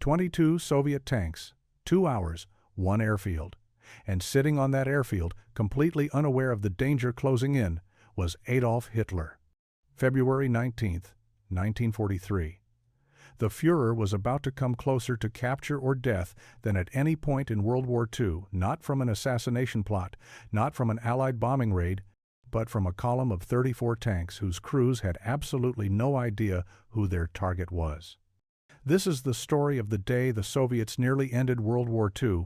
22 Soviet tanks, 2 hours, 1 airfield. And sitting on that airfield, completely unaware of the danger closing in, was Adolf Hitler. February 19, 1943. The Führer was about to come closer to capture or death than at any point in World War II, not from an assassination plot, not from an Allied bombing raid, but from a column of 34 tanks whose crews had absolutely no idea who their target was. This is the story of the day the Soviets nearly ended World War II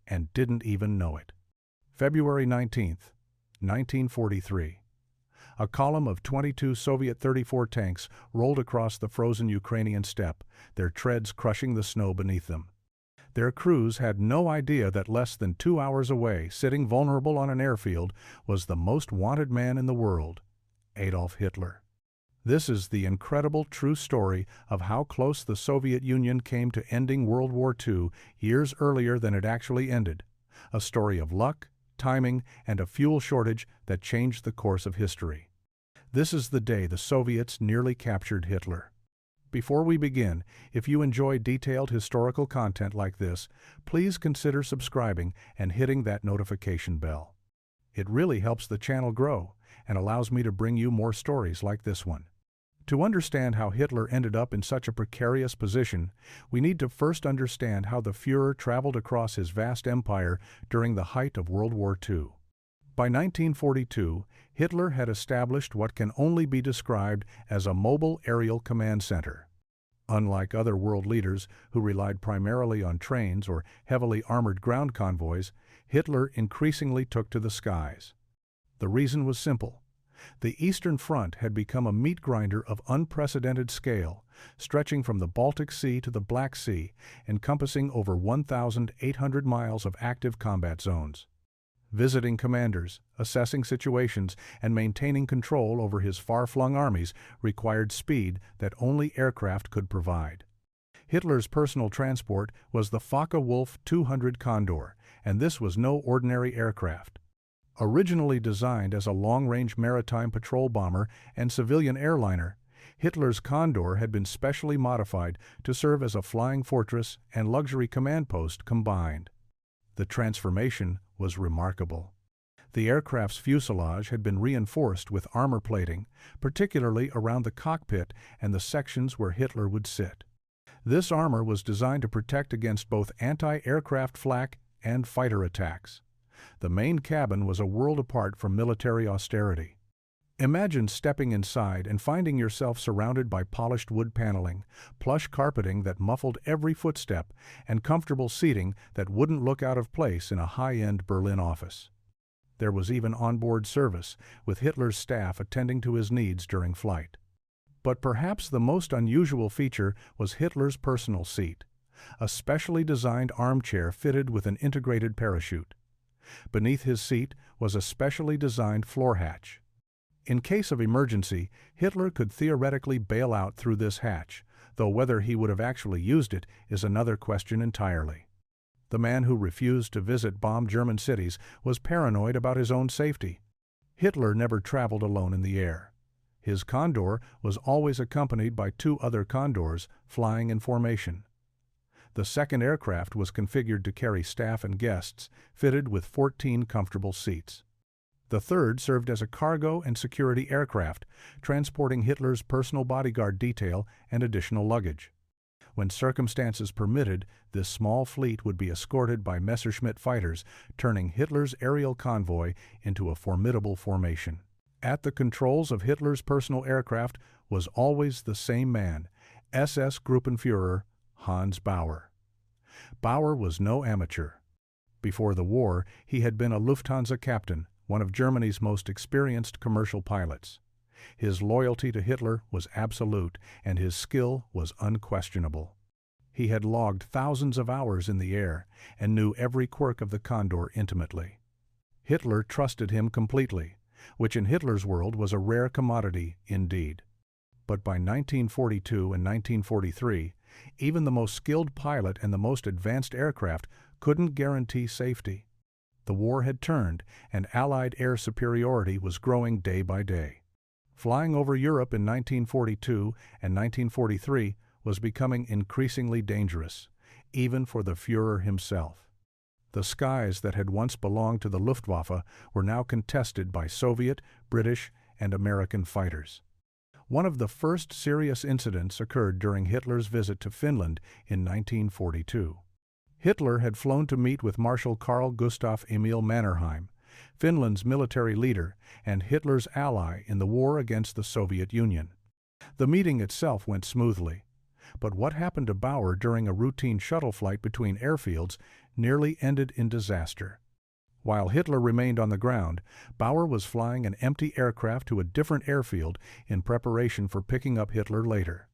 and didn't even know it. February 19, 1943. A column of 22 Soviet 34 tanks rolled across the frozen Ukrainian steppe, their treads crushing the snow beneath them. Their crews had no idea that less than 2 hours away, sitting vulnerable on an airfield, was the most wanted man in the world, Adolf Hitler. This is the incredible true story of how close the Soviet Union came to ending World War II years earlier than it actually ended. A story of luck, timing, and a fuel shortage that changed the course of history. This is the day the Soviets nearly captured Hitler. Before we begin, if you enjoy detailed historical content like this, please consider subscribing and hitting that notification bell. It really helps the channel grow and allows me to bring you more stories like this one. To understand how Hitler ended up in such a precarious position, we need to first understand how the Führer traveled across his vast empire during the height of World War II. By 1942, Hitler had established what can only be described as a mobile aerial command center. Unlike other world leaders who relied primarily on trains or heavily armored ground convoys, Hitler increasingly took to the skies. The reason was simple. The Eastern Front had become a meat grinder of unprecedented scale, stretching from the Baltic Sea to the Black Sea, encompassing over 1,800 miles of active combat zones. Visiting commanders, assessing situations, and maintaining control over his far-flung armies required speed that only aircraft could provide. Hitler's personal transport was the Focke-Wulf 200 Condor, and this was no ordinary aircraft. Originally designed as a long-range maritime patrol bomber and civilian airliner, Hitler's Condor had been specially modified to serve as a flying fortress and luxury command post combined. The transformation was remarkable. The aircraft's fuselage had been reinforced with armor plating, particularly around the cockpit and the sections where Hitler would sit. This armor was designed to protect against both anti-aircraft flak and fighter attacks. The main cabin was a world apart from military austerity. Imagine stepping inside and finding yourself surrounded by polished wood paneling, plush carpeting that muffled every footstep, and comfortable seating that wouldn't look out of place in a high-end Berlin office. There was even onboard service, with Hitler's staff attending to his needs during flight. But perhaps the most unusual feature was Hitler's personal seat, a specially designed armchair fitted with an integrated parachute. Beneath his seat was a specially designed floor hatch. In case of emergency, Hitler could theoretically bail out through this hatch, though whether he would have actually used it is another question entirely. The man who refused to visit bombed German cities was paranoid about his own safety. Hitler never traveled alone in the air. His Condor was always accompanied by 2 other Condors flying in formation. The second aircraft was configured to carry staff and guests, fitted with 14 comfortable seats. The third served as a cargo and security aircraft, transporting Hitler's personal bodyguard detail and additional luggage. When circumstances permitted, this small fleet would be escorted by Messerschmitt fighters, turning Hitler's aerial convoy into a formidable formation. At the controls of Hitler's personal aircraft was always the same man, SS Gruppenführer Hans Bauer. Bauer was no amateur. Before the war, he had been a Lufthansa captain, one of Germany's most experienced commercial pilots. His loyalty to Hitler was absolute, and his skill was unquestionable. He had logged thousands of hours in the air and knew every quirk of the Condor intimately. Hitler trusted him completely, which in Hitler's world was a rare commodity indeed. But by 1942 and 1943, even the most skilled pilot and the most advanced aircraft couldn't guarantee safety. The war had turned, and Allied air superiority was growing day by day. Flying over Europe in 1942 and 1943 was becoming increasingly dangerous, even for the Führer himself. The skies that had once belonged to the Luftwaffe were now contested by Soviet, British, and American fighters. One of the first serious incidents occurred during Hitler's visit to Finland in 1942. Hitler had flown to meet with Marshal Carl Gustav Emil Mannerheim, Finland's military leader and Hitler's ally in the war against the Soviet Union. The meeting itself went smoothly, but what happened to Bauer during a routine shuttle flight between airfields nearly ended in disaster. While Hitler remained on the ground, Bauer was flying an empty aircraft to a different airfield in preparation for picking up Hitler later.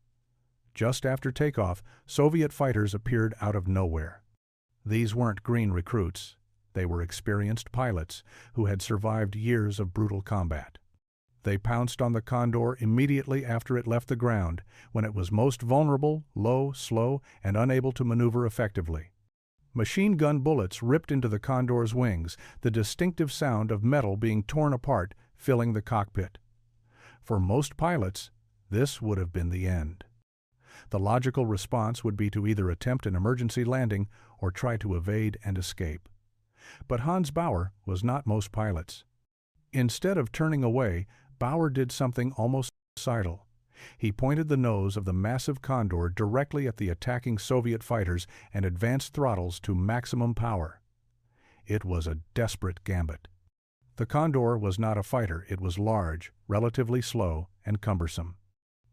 Just after takeoff, Soviet fighters appeared out of nowhere. These weren't green recruits. They were experienced pilots who had survived years of brutal combat. They pounced on the Condor immediately after it left the ground, when it was most vulnerable, low, slow, and unable to maneuver effectively. Machine gun bullets ripped into the Condor's wings, the distinctive sound of metal being torn apart filling the cockpit. For most pilots, this would have been the end. The logical response would be to either attempt an emergency landing or try to evade and escape. But Hans Bauer was not most pilots. Instead of turning away, Bauer did something almost suicidal. He pointed the nose of the massive Condor directly at the attacking Soviet fighters and advanced throttles to maximum power. It was a desperate gambit. The Condor was not a fighter. It was large, relatively slow, and cumbersome.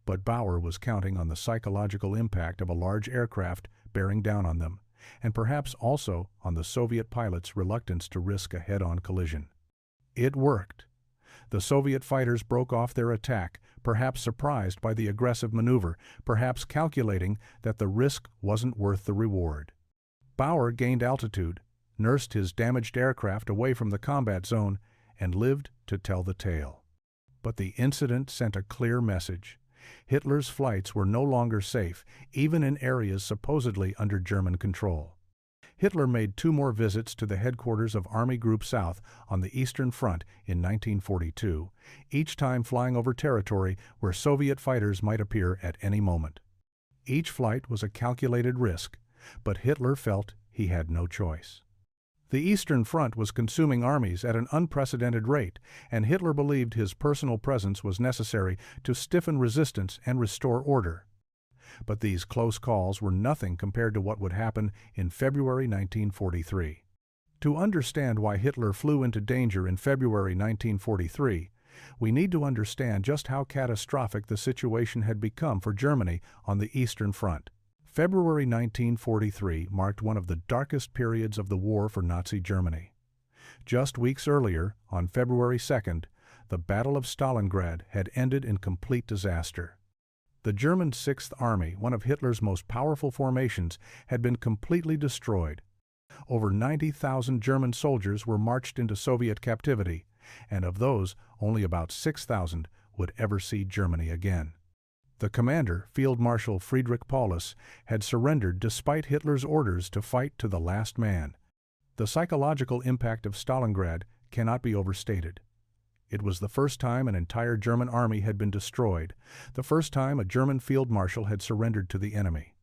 But Bauer was counting on the psychological impact of a large aircraft bearing down on them, and perhaps also on the Soviet pilots' reluctance to risk a head-on collision. It worked. The Soviet fighters broke off their attack, perhaps surprised by the aggressive maneuver, perhaps calculating that the risk wasn't worth the reward. Bauer gained altitude, nursed his damaged aircraft away from the combat zone, and lived to tell the tale. But the incident sent a clear message. Hitler's flights were no longer safe, even in areas supposedly under German control. Hitler made 2 more visits to the headquarters of Army Group South on the Eastern Front in 1942, each time flying over territory where Soviet fighters might appear at any moment. Each flight was a calculated risk, but Hitler felt he had no choice. The Eastern Front was consuming armies at an unprecedented rate, and Hitler believed his personal presence was necessary to stiffen resistance and restore order. But these close calls were nothing compared to what would happen in February 1943. To understand why Hitler flew into danger in February 1943, we need to understand just how catastrophic the situation had become for Germany on the Eastern Front. February 1943 marked one of the darkest periods of the war for Nazi Germany. Just weeks earlier, on February 2nd, the Battle of Stalingrad had ended in complete disaster. The German Sixth Army, one of Hitler's most powerful formations, had been completely destroyed. Over 90,000 German soldiers were marched into Soviet captivity, and of those, only about 6,000 would ever see Germany again. The commander, Field Marshal Friedrich Paulus, had surrendered despite Hitler's orders to fight to the last man. The psychological impact of Stalingrad cannot be overstated. It was the first time an entire German army had been destroyed, the first time a German field marshal had surrendered to the enemy.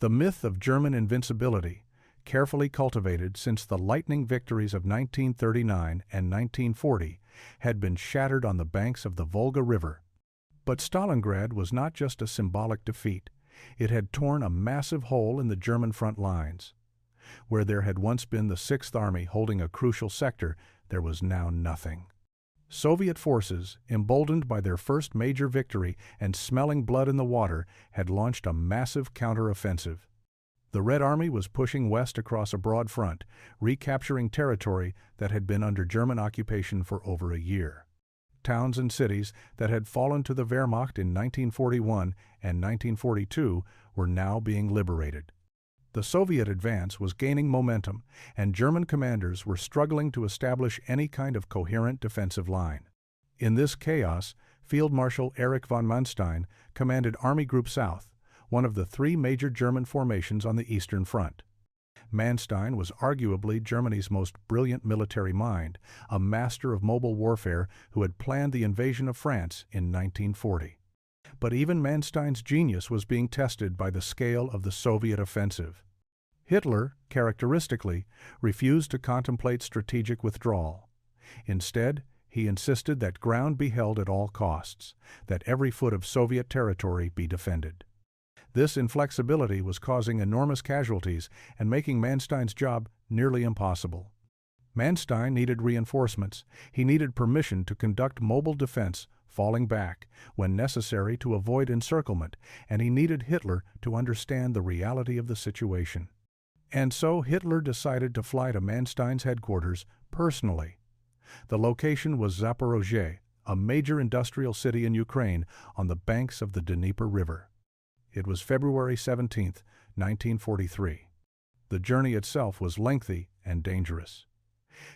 The myth of German invincibility, carefully cultivated since the lightning victories of 1939 and 1940, had been shattered on the banks of the Volga River. But Stalingrad was not just a symbolic defeat. It had torn a massive hole in the German front lines. Where there had once been the Sixth Army holding a crucial sector, there was now nothing. Soviet forces, emboldened by their first major victory and smelling blood in the water, had launched a massive counter-offensive. The Red Army was pushing west across a broad front, recapturing territory that had been under German occupation for over a year. Towns and cities that had fallen to the Wehrmacht in 1941 and 1942 were now being liberated. The Soviet advance was gaining momentum, and German commanders were struggling to establish any kind of coherent defensive line. In this chaos, Field Marshal Erich von Manstein commanded Army Group South, one of the 3 major German formations on the Eastern Front. Manstein was arguably Germany's most brilliant military mind, a master of mobile warfare who had planned the invasion of France in 1940. But even Manstein's genius was being tested by the scale of the Soviet offensive. Hitler, characteristically, refused to contemplate strategic withdrawal. Instead, he insisted that ground be held at all costs, that every foot of Soviet territory be defended. This inflexibility was causing enormous casualties and making Manstein's job nearly impossible. Manstein needed reinforcements. He needed permission to conduct mobile defense, falling back, when necessary to avoid encirclement, and he needed Hitler to understand the reality of the situation. And so Hitler decided to fly to Manstein's headquarters personally. The location was Zaporozhye, a major industrial city in Ukraine on the banks of the Dnieper River. It was February 17, 1943. The journey itself was lengthy and dangerous.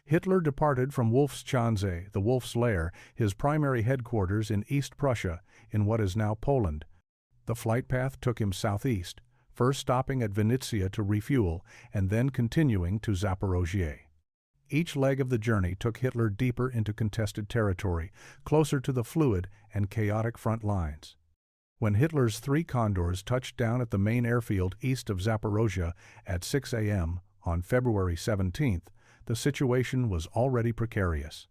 Hitler departed from Wolfschanze, the Wolf's Lair, his primary headquarters in East Prussia, in what is now Poland. The flight path took him southeast, first stopping at Vinnytsia to refuel and then continuing to Zaporozhye. Each leg of the journey took Hitler deeper into contested territory, closer to the fluid and chaotic front lines. When Hitler's 3 Condors touched down at the main airfield east of Zaporozhye at 6 a.m. on February 17th, the situation was already precarious.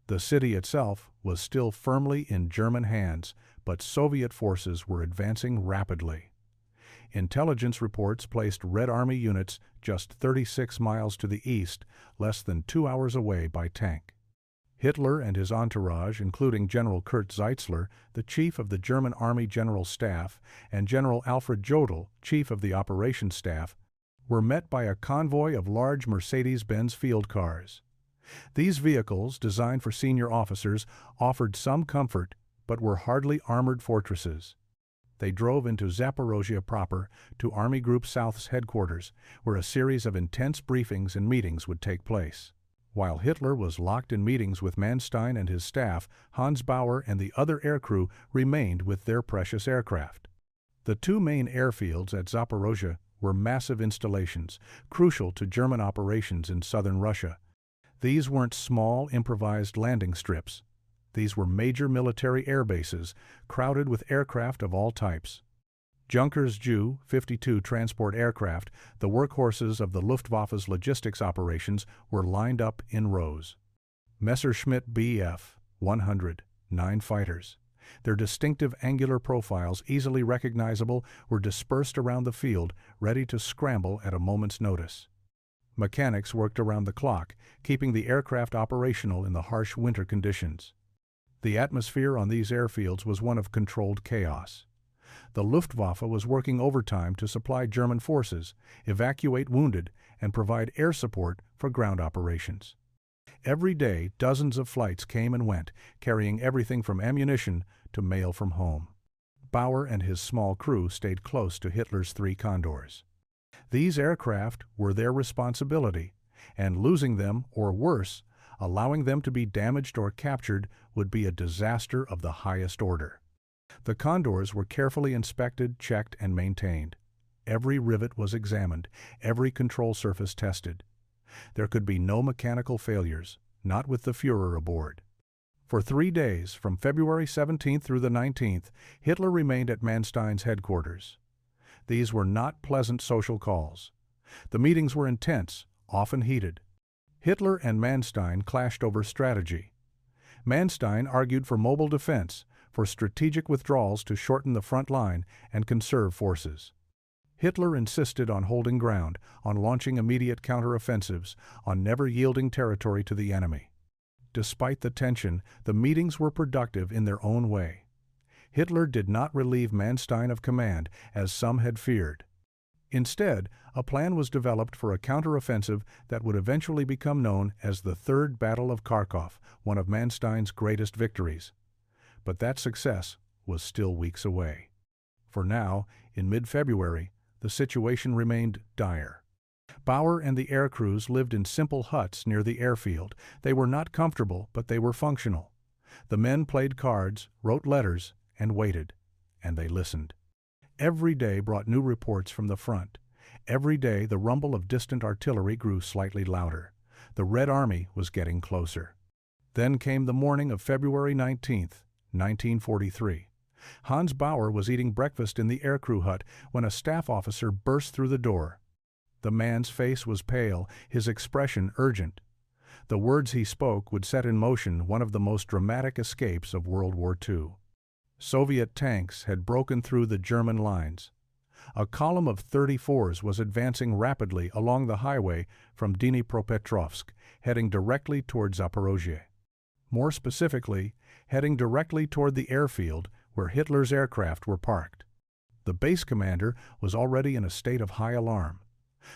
The city itself was still firmly in German hands, but Soviet forces were advancing rapidly. Intelligence reports placed Red Army units just 36 miles to the east, less than 2 hours away by tank. Hitler and his entourage, including General Kurt Zeitzler, the chief of the German Army General Staff, and General Alfred Jodl, chief of the Operations Staff, were met by a convoy of large Mercedes-Benz field cars. These vehicles, designed for senior officers, offered some comfort, but were hardly armored fortresses. They drove into Zaporozhye proper, to Army Group South's headquarters, where a series of intense briefings and meetings would take place. While Hitler was locked in meetings with Manstein and his staff, Hans Bauer and the other aircrew remained with their precious aircraft. The 2 main airfields at Zaporozhye were massive installations, crucial to German operations in southern Russia. These weren't small, improvised landing strips. These were major military air bases, crowded with aircraft of all types. Junkers Ju-52 transport aircraft, the workhorses of the Luftwaffe's logistics operations, were lined up in rows. Messerschmitt Bf-100, 9 fighters. Their distinctive angular profiles, easily recognizable, were dispersed around the field, ready to scramble at a moment's notice. Mechanics worked around the clock, keeping the aircraft operational in the harsh winter conditions. The atmosphere on these airfields was one of controlled chaos. The Luftwaffe was working overtime to supply German forces, evacuate wounded, and provide air support for ground operations. Every day, dozens of flights came and went, carrying everything from ammunition to mail from home. Bauer and his small crew stayed close to Hitler's 3 Condors. These aircraft were their responsibility, and losing them, or worse, allowing them to be damaged or captured, would be a disaster of the highest order. The Condors were carefully inspected, checked, and maintained. Every rivet was examined, every control surface tested. There could be no mechanical failures, not with the Führer aboard. For 3 days, from February 17th through the 19th, Hitler remained at Manstein's headquarters. These were not pleasant social calls. The meetings were intense, often heated. Hitler and Manstein clashed over strategy. Manstein argued for mobile defense, for strategic withdrawals to shorten the front line and conserve forces. Hitler insisted on holding ground, on launching immediate counteroffensives, on never yielding territory to the enemy. Despite the tension, the meetings were productive in their own way. Hitler did not relieve Manstein of command, as some had feared. Instead, a plan was developed for a counteroffensive that would eventually become known as the Third Battle of Kharkov, one of Manstein's greatest victories. But that success was still weeks away. For now, in mid-February, the situation remained dire. Bauer and the aircrews lived in simple huts near the airfield. They were not comfortable, but they were functional. The men played cards, wrote letters, and waited. And they listened. Every day brought new reports from the front. Every day the rumble of distant artillery grew slightly louder. The Red Army was getting closer. Then came the morning of February 19th, 1943. Hans Bauer was eating breakfast in the aircrew hut when a staff officer burst through the door. The man's face was pale, his expression urgent. The words he spoke would set in motion one of the most dramatic escapes of World War II. Soviet tanks had broken through the German lines. A column of 34s was advancing rapidly along the highway from Dnipropetrovsk, heading directly toward Zaporozhye. More specifically, heading directly toward the airfield where Hitler's aircraft were parked. The base commander was already in a state of high alarm.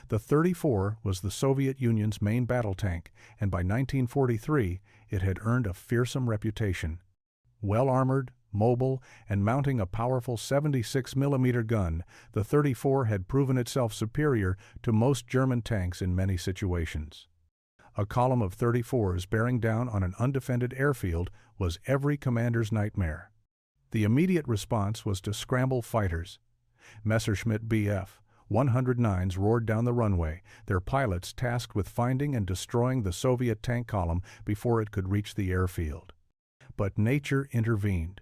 The 34 was the Soviet Union's main battle tank, and by 1943 it had earned a fearsome reputation. Well-armored, mobile, and mounting a powerful 76mm gun, the 34 had proven itself superior to most German tanks in many situations. A column of 34s bearing down on an undefended airfield was every commander's nightmare. The immediate response was to scramble fighters. Messerschmitt Bf. 109s roared down the runway, their pilots tasked with finding and destroying the Soviet tank column before it could reach the airfield. But nature intervened.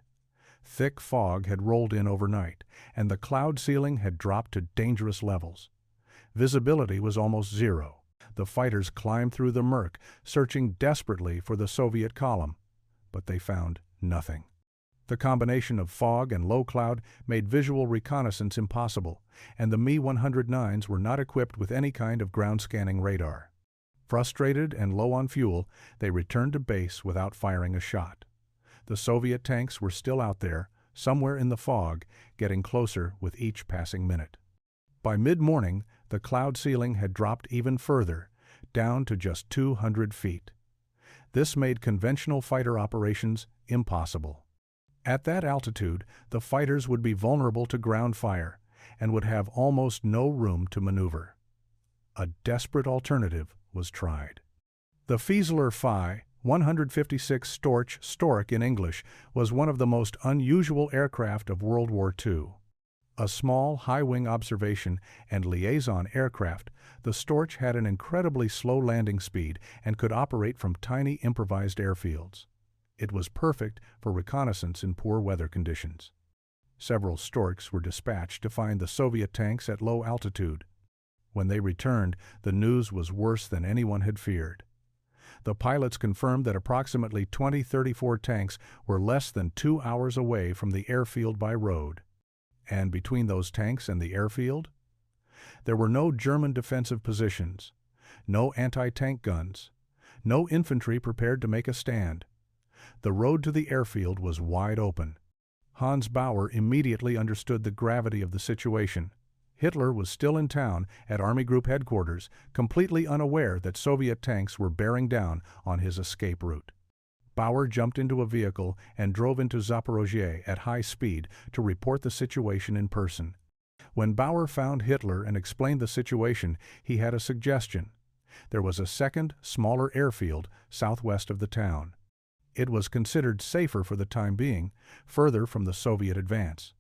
Thick fog had rolled in overnight, and the cloud ceiling had dropped to dangerous levels. Visibility was almost zero. The fighters climbed through the murk, searching desperately for the Soviet column, but they found nothing. The combination of fog and low cloud made visual reconnaissance impossible, and the Me-109s were not equipped with any kind of ground-scanning radar. Frustrated and low on fuel, they returned to base without firing a shot. The Soviet tanks were still out there, somewhere in the fog, getting closer with each passing minute. By mid-morning, the cloud ceiling had dropped even further, down to just 200 feet. This made conventional fighter operations impossible. At that altitude, the fighters would be vulnerable to ground fire and would have almost no room to maneuver. A desperate alternative was tried. The Fieseler Phi 156 Storch in English was one of the most unusual aircraft of World War II. A small, high-wing observation and liaison aircraft, the Storch had an incredibly slow landing speed and could operate from tiny improvised airfields. It was perfect for reconnaissance in poor weather conditions. Several Storchs were dispatched to find the Soviet tanks at low altitude. When they returned, the news was worse than anyone had feared. The pilots confirmed that approximately 20 34 tanks were less than 2 hours away from the airfield by road. And between those tanks and the airfield? There were no German defensive positions, no anti-tank guns, no infantry prepared to make a stand. The road to the airfield was wide open. Hans Bauer immediately understood the gravity of the situation. Hitler was still in town at Army Group headquarters, completely unaware that Soviet tanks were bearing down on his escape route. Bauer jumped into a vehicle and drove into Zaporozhye at high speed to report the situation in person. When Bauer found Hitler and explained the situation, he had a suggestion. There was a second, smaller airfield southwest of the town. It was considered safer for the time being, further from the Soviet advance.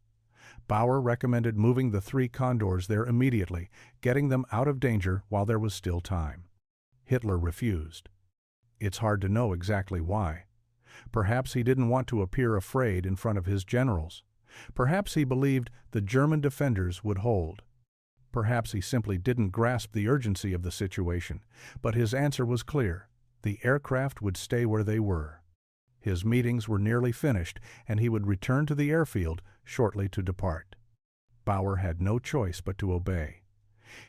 Bauer recommended moving the 3 Condors there immediately, getting them out of danger while there was still time. Hitler refused. It's hard to know exactly why. Perhaps he didn't want to appear afraid in front of his generals. Perhaps he believed the German defenders would hold. Perhaps he simply didn't grasp the urgency of the situation, but his answer was clear. The aircraft would stay where they were. His meetings were nearly finished, and he would return to the airfield shortly to depart. Bauer had no choice but to obey.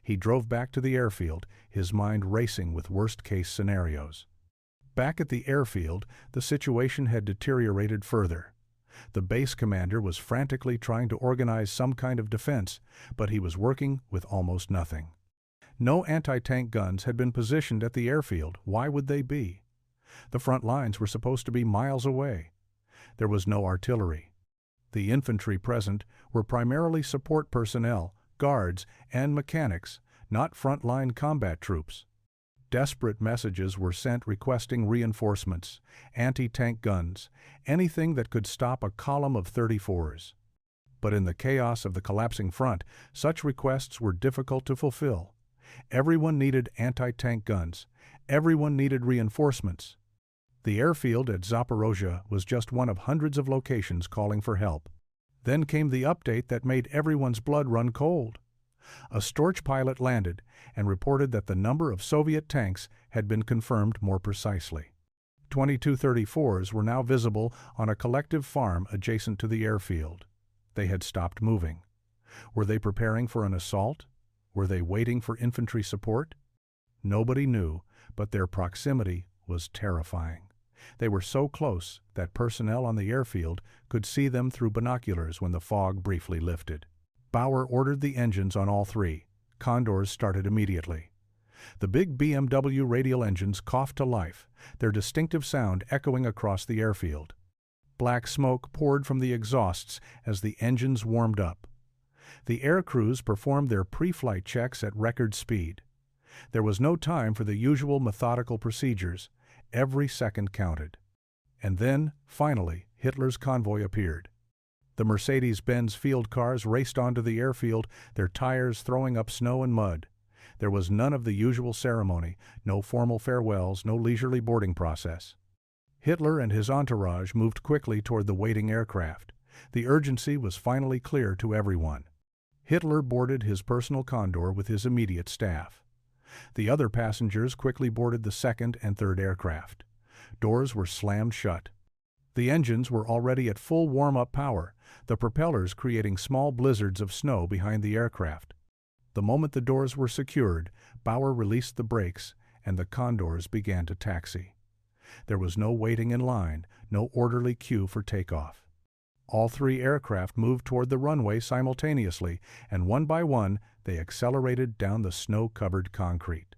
He drove back to the airfield, his mind racing with worst-case scenarios. Back at the airfield, the situation had deteriorated further. The base commander was frantically trying to organize some kind of defense, but he was working with almost nothing. No anti-tank guns had been positioned at the airfield. Why would they be? The front lines were supposed to be miles away. There was no artillery. The infantry present were primarily support personnel, guards, and mechanics, not front-line combat troops. Desperate messages were sent requesting reinforcements, anti-tank guns, anything that could stop a column of 34s. But in the chaos of the collapsing front, such requests were difficult to fulfill. Everyone needed anti-tank guns. Everyone needed reinforcements. The airfield at Zaporozhye was just one of hundreds of locations calling for help. Then came the update that made everyone's blood run cold. A Storch pilot landed and reported that the number of Soviet tanks had been confirmed more precisely. 2234s were now visible on a collective farm adjacent to the airfield. They had stopped moving. Were they preparing for an assault? Were they waiting for infantry support? Nobody knew, but their proximity was terrifying. They were so close that personnel on the airfield could see them through binoculars when the fog briefly lifted. Bauer ordered the engines on all three. Condors started immediately. The big BMW radial engines coughed to life, their distinctive sound echoing across the airfield. Black smoke poured from the exhausts as the engines warmed up. The air crews performed their pre-flight checks at record speed. There was no time for the usual methodical procedures. Every second counted. And then, finally, Hitler's convoy appeared. The Mercedes-Benz field cars raced onto the airfield, their tires throwing up snow and mud. There was none of the usual ceremony, no formal farewells, no leisurely boarding process. Hitler and his entourage moved quickly toward the waiting aircraft. The urgency was finally clear to everyone. Hitler boarded his personal Condor with his immediate staff. The other passengers quickly boarded the second and third aircraft. Doors were slammed shut. The engines were already at full warm-up power, the propellers creating small blizzards of snow behind the aircraft. The moment the doors were secured, Bauer released the brakes, and the Condors began to taxi. There was no waiting in line, no orderly queue for takeoff. All three aircraft moved toward the runway simultaneously, and one by one, they accelerated down the snow-covered concrete.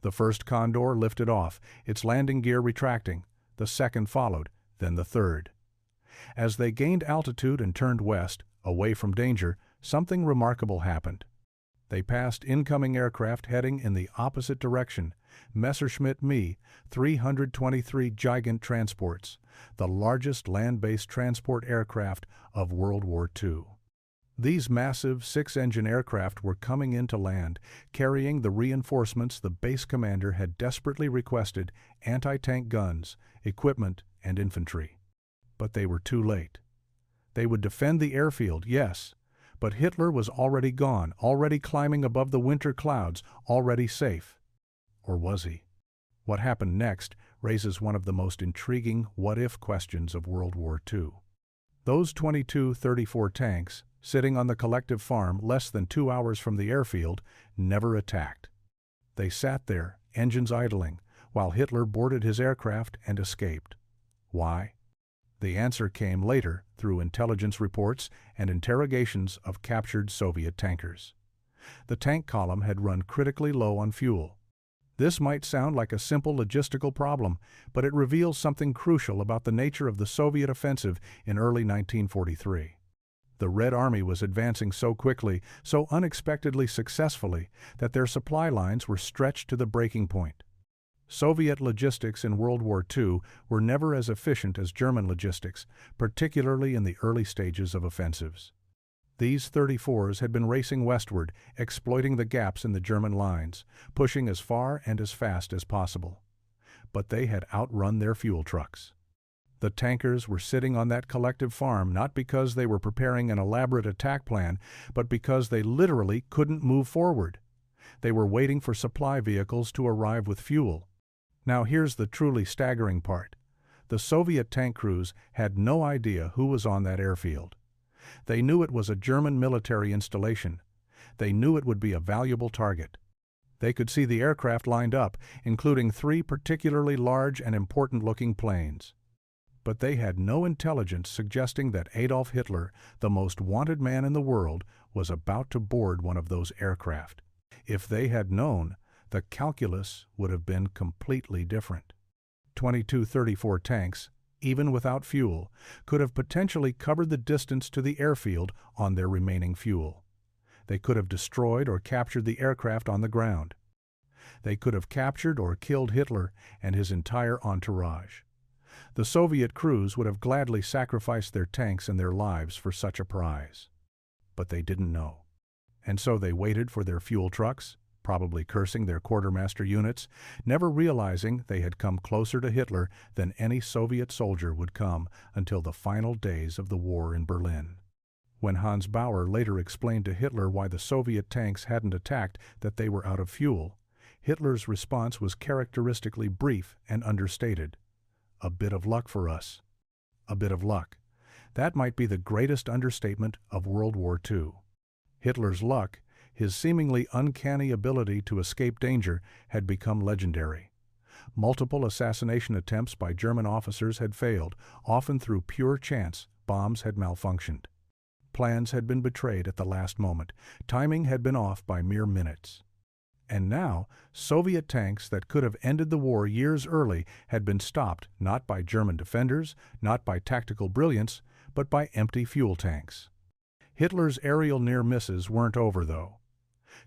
The first Condor lifted off, its landing gear retracting. The second followed, then the third. As they gained altitude and turned west, away from danger, something remarkable happened. They passed incoming aircraft heading in the opposite direction, Messerschmitt Me 323 Gigant transports, the largest land-based transport aircraft of World War II. These massive six-engine aircraft were coming in to land, carrying the reinforcements the base commander had desperately requested: anti-tank guns, equipment, and infantry. But they were too late. They would defend the airfield, yes, but Hitler was already gone, already climbing above the winter clouds, already safe. Or was he? What happened next raises one of the most intriguing what-if questions of World War II. Those 2234 tanks, sitting on the collective farm less than 2 hours from the airfield, never attacked. They sat there, engines idling, while Hitler boarded his aircraft and escaped. Why? The answer came later through intelligence reports and interrogations of captured Soviet tankers. The tank column had run critically low on fuel. This might sound like a simple logistical problem, but it reveals something crucial about the nature of the Soviet offensive in early 1943. The Red Army was advancing so quickly, so unexpectedly successfully, that their supply lines were stretched to the breaking point. Soviet logistics in World War II were never as efficient as German logistics, particularly in the early stages of offensives. These 34s had been racing westward, exploiting the gaps in the German lines, pushing as far and as fast as possible. But they had outrun their fuel trucks. The tankers were sitting on that collective farm not because they were preparing an elaborate attack plan, but because they literally couldn't move forward. They were waiting for supply vehicles to arrive with fuel. Now here's the truly staggering part. The Soviet tank crews had no idea who was on that airfield. They knew it was a German military installation. They knew it would be a valuable target. They could see the aircraft lined up, including 3 particularly large and important-looking planes. But they had no intelligence suggesting that Adolf Hitler, the most wanted man in the world, was about to board one of those aircraft. If they had known, the calculus would have been completely different. 2234 tanks, even without fuel, could have potentially covered the distance to the airfield on their remaining fuel. They could have destroyed or captured the aircraft on the ground. They could have captured or killed Hitler and his entire entourage. The Soviet crews would have gladly sacrificed their tanks and their lives for such a prize. But they didn't know. And so they waited for their fuel trucks, probably cursing their quartermaster units, never realizing they had come closer to Hitler than any Soviet soldier would come until the final days of the war in Berlin. When Hans Bauer later explained to Hitler why the Soviet tanks hadn't attacked that they were out of fuel, Hitler's response was characteristically brief and understated. "A bit of luck for us." A bit of luck. That might be the greatest understatement of World War II. Hitler's luck, his seemingly uncanny ability to escape danger, had become legendary. Multiple assassination attempts by German officers had failed, often through pure chance. Bombs had malfunctioned. Plans had been betrayed at the last moment. Timing had been off by mere minutes. And now, Soviet tanks that could have ended the war years early had been stopped not by German defenders, not by tactical brilliance, but by empty fuel tanks. Hitler's aerial near misses weren't over, though.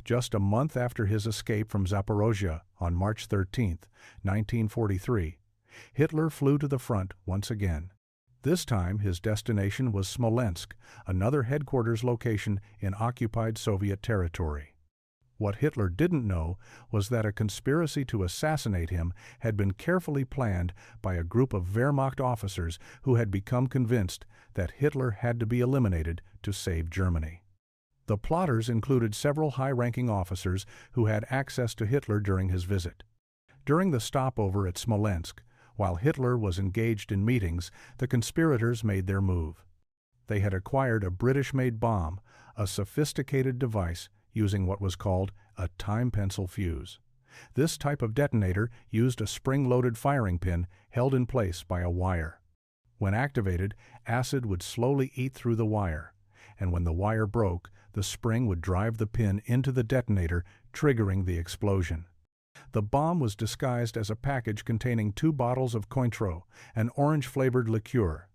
Just a month after his escape from Zaporozhye on March 13, 1943, Hitler flew to the front once again. This time his destination was Smolensk, another headquarters location in occupied Soviet territory. What Hitler didn't know was that a conspiracy to assassinate him had been carefully planned by a group of Wehrmacht officers who had become convinced that Hitler had to be eliminated to save Germany. The plotters included several high-ranking officers who had access to Hitler during his visit. During the stopover at Smolensk, while Hitler was engaged in meetings, the conspirators made their move. They had acquired a British-made bomb, a sophisticated device using what was called a time pencil fuse. This type of detonator used a spring-loaded firing pin held in place by a wire. When activated, acid would slowly eat through the wire, and when the wire broke, the spring would drive the pin into the detonator, triggering the explosion. The bomb was disguised as a package containing 2 bottles of Cointreau, an orange-flavored liqueur.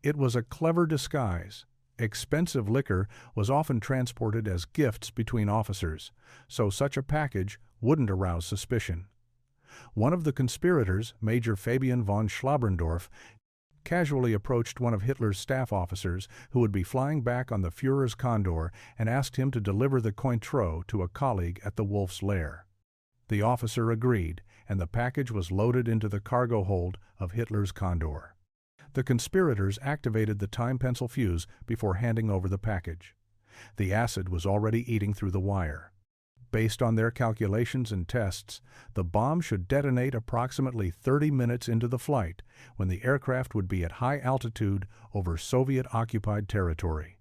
It was a clever disguise. Expensive liquor was often transported as gifts between officers, so such a package wouldn't arouse suspicion. One of the conspirators, Major Fabian von Schlabrendorf, casually approached one of Hitler's staff officers who would be flying back on the Führer's Condor and asked him to deliver the Cointreau to a colleague at the Wolf's Lair. The officer agreed, and the package was loaded into the cargo hold of Hitler's Condor. The conspirators activated the time pencil fuse before handing over the package. The acid was already eating through the wire. Based on their calculations and tests, the bomb should detonate approximately 30 minutes into the flight, when the aircraft would be at high altitude over Soviet-occupied territory.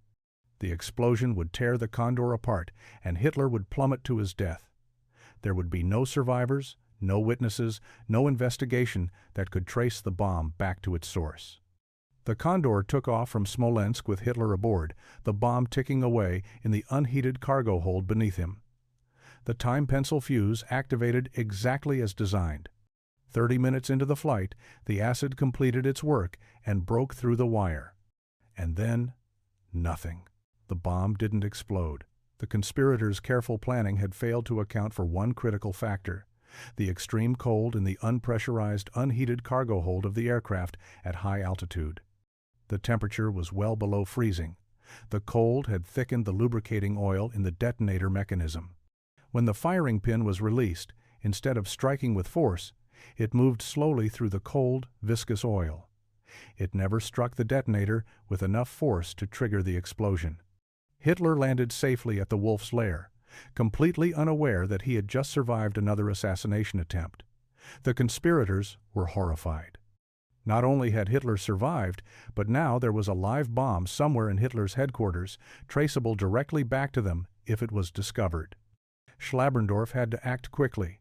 The explosion would tear the Condor apart, and Hitler would plummet to his death. There would be no survivors, no witnesses, no investigation that could trace the bomb back to its source. The Condor took off from Smolensk with Hitler aboard, the bomb ticking away in the unheated cargo hold beneath him. The time pencil fuse activated exactly as designed. 30 minutes into the flight, the acid completed its work and broke through the wire. And then, nothing. The bomb didn't explode. The conspirators' careful planning had failed to account for one critical factor: the extreme cold in the unpressurized, unheated cargo hold of the aircraft at high altitude. The temperature was well below freezing. The cold had thickened the lubricating oil in the detonator mechanism. When the firing pin was released, instead of striking with force, it moved slowly through the cold, viscous oil. It never struck the detonator with enough force to trigger the explosion. Hitler landed safely at the Wolf's Lair, completely unaware that he had just survived another assassination attempt. The conspirators were horrified. Not only had Hitler survived, but now there was a live bomb somewhere in Hitler's headquarters, traceable directly back to them if it was discovered. Schlabrendorf had to act quickly.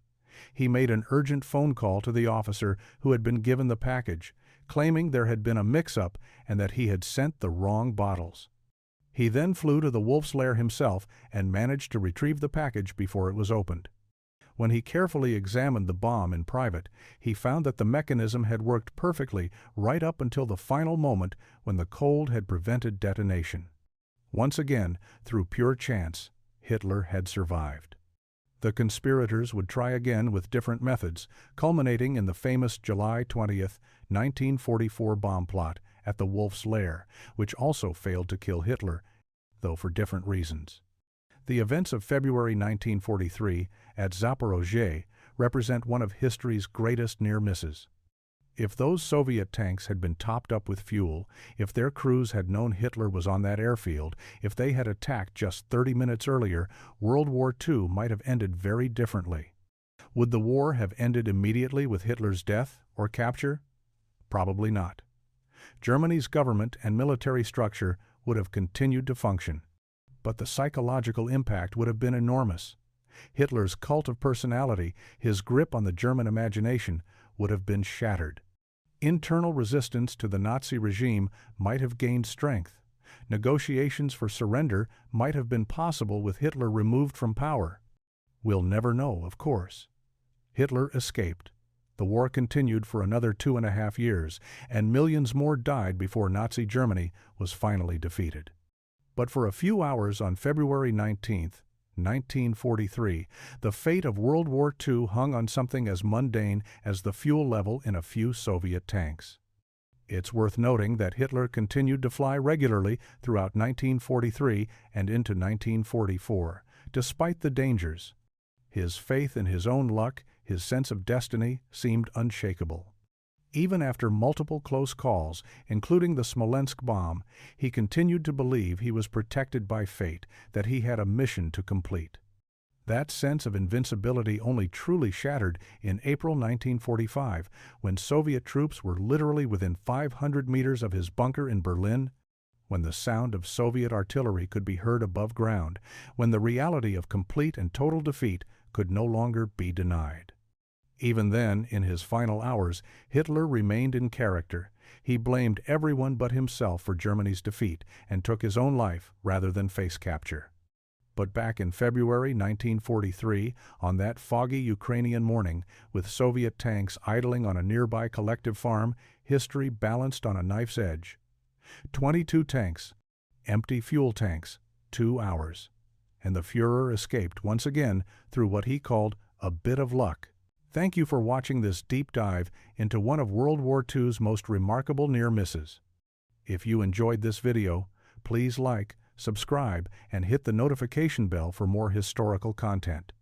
He made an urgent phone call to the officer who had been given the package, claiming there had been a mix-up and that he had sent the wrong bottles. He then flew to the Wolf's Lair himself and managed to retrieve the package before it was opened. When he carefully examined the bomb in private, he found that the mechanism had worked perfectly right up until the final moment when the cold had prevented detonation. Once again, through pure chance, Hitler had survived. The conspirators would try again with different methods, culminating in the famous July 20, 1944 bomb plot at the Wolf's Lair, which also failed to kill Hitler, though for different reasons. The events of February 1943 at Zaporozhye represent one of history's greatest near misses. If those Soviet tanks had been topped up with fuel, if their crews had known Hitler was on that airfield, if they had attacked just 30 minutes earlier, World War II might have ended very differently. Would the war have ended immediately with Hitler's death or capture? Probably not. Germany's government and military structure would have continued to function. But the psychological impact would have been enormous. Hitler's cult of personality, his grip on the German imagination, would have been shattered. Internal resistance to the Nazi regime might have gained strength. Negotiations for surrender might have been possible with Hitler removed from power. We'll never know, of course. Hitler escaped. The war continued for another 2.5 years, and millions more died before Nazi Germany was finally defeated. But for a few hours on February 19, 1943, the fate of World War II hung on something as mundane as the fuel level in a few Soviet tanks. It's worth noting that Hitler continued to fly regularly throughout 1943 and into 1944, despite the dangers. His faith in his own luck, his sense of destiny, seemed unshakable. Even after multiple close calls, including the Smolensk bomb, he continued to believe he was protected by fate, that he had a mission to complete. That sense of invincibility only truly shattered in April 1945, when Soviet troops were literally within 500 meters of his bunker in Berlin, when the sound of Soviet artillery could be heard above ground, when the reality of complete and total defeat could no longer be denied. Even then, in his final hours, Hitler remained in character. He blamed everyone but himself for Germany's defeat and took his own life rather than face capture. But back in February 1943, on that foggy Ukrainian morning, with Soviet tanks idling on a nearby collective farm, history balanced on a knife's edge. 22 tanks, empty fuel tanks, 2 hours. And the Führer escaped once again through what he called a bit of luck. Thank you for watching this deep dive into one of World War II's most remarkable near misses. If you enjoyed this video, please like, subscribe, and hit the notification bell for more historical content.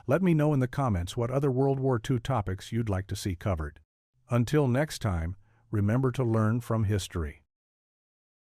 Let me know in the comments what other World War II topics you'd like to see covered. Until next time, remember to learn from history.